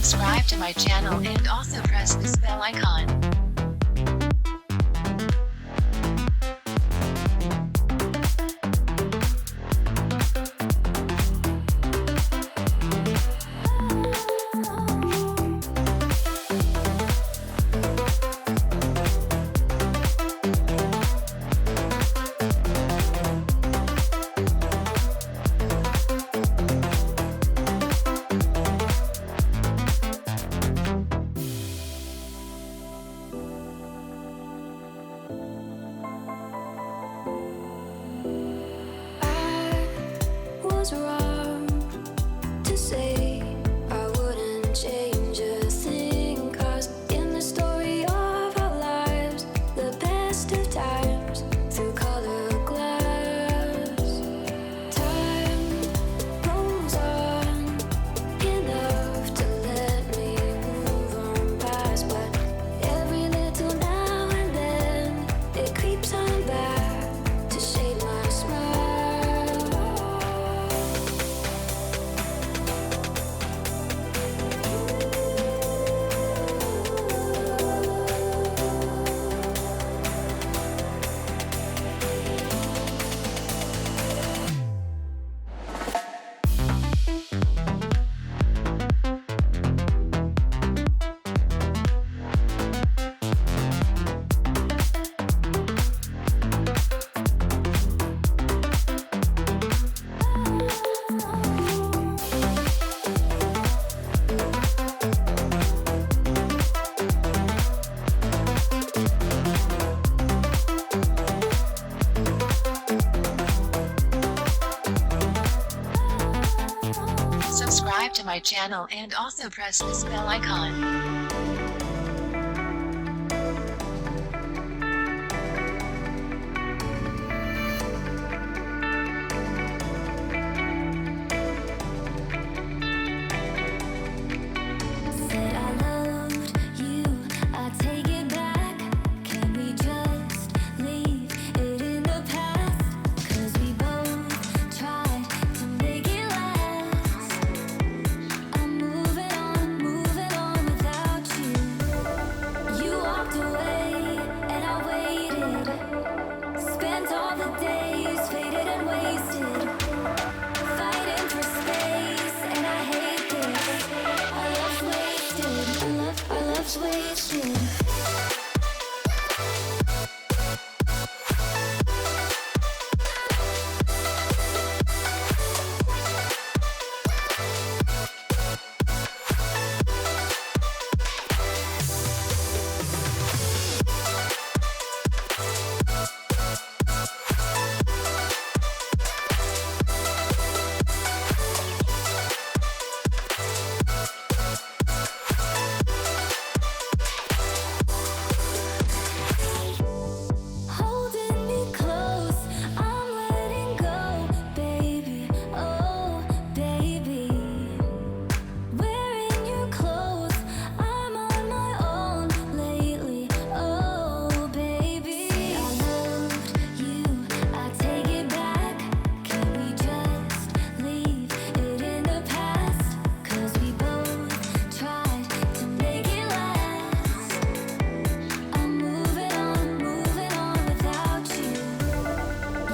Subscribe to my channel and also press this bell icon. Was wrong to say I wouldn't change a thing, 'cause in the story of our lives, the best of times through color glass, time rolls on enough to let me move on past, but every little now and then it creeps on back to shade my smile. Subscribe to my channel and also press this bell icon. Said I loved you, I take it back. Can we just leave it in the past? 'Cause we both tried to make it last. I'm moving on without you. You walked away and I waited. Spent all the days faded and wasted, fighting for space, and I hate this. Our love's wasted. Our love's wasted. Holding me close, I'm letting go, baby. Oh, baby. Wearing your clothes, I'm on my own lately. Oh, baby. I loved you, I take it back. Can we just leave it in the past? 'Cause we both tried to make it last. I'm moving on without you.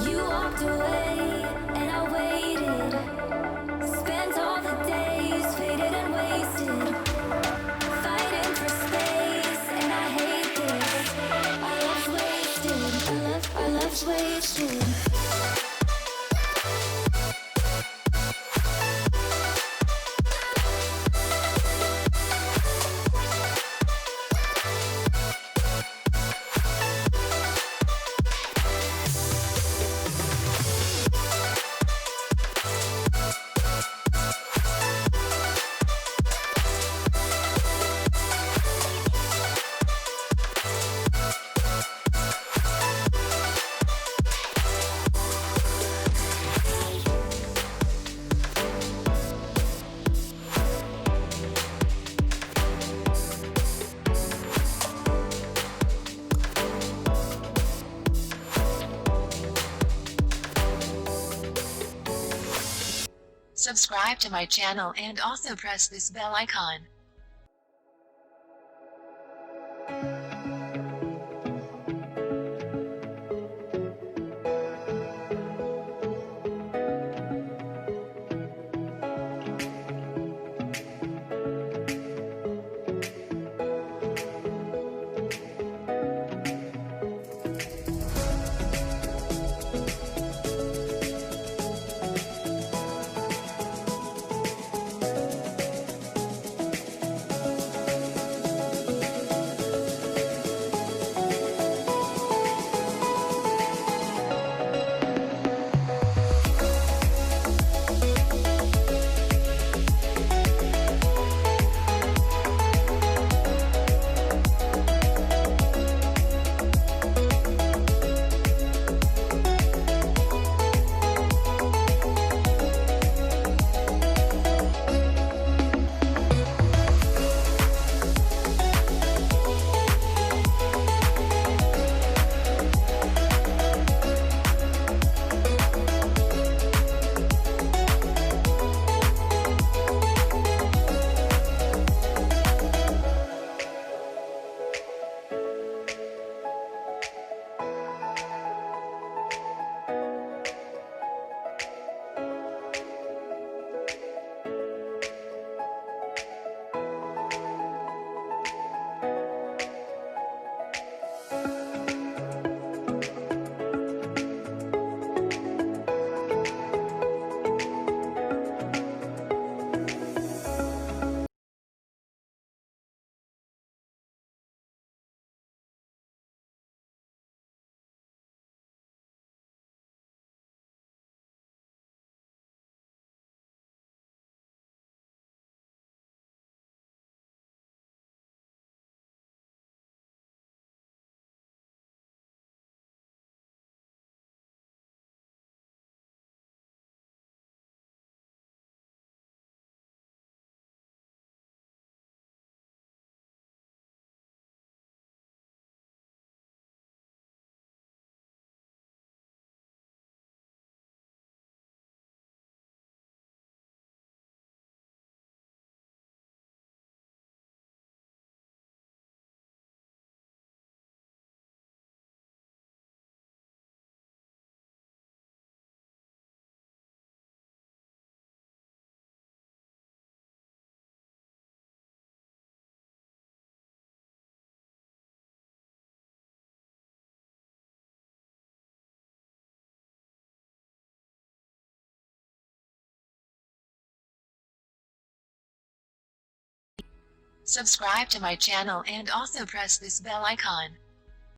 You walked away and I waited. Spent all the days faded and wasted, fighting for space, and I hate this. Our love's wasted. Our love's wasted. Subscribe to my channel and also press this bell icon. Subscribe to my channel and also press this bell icon.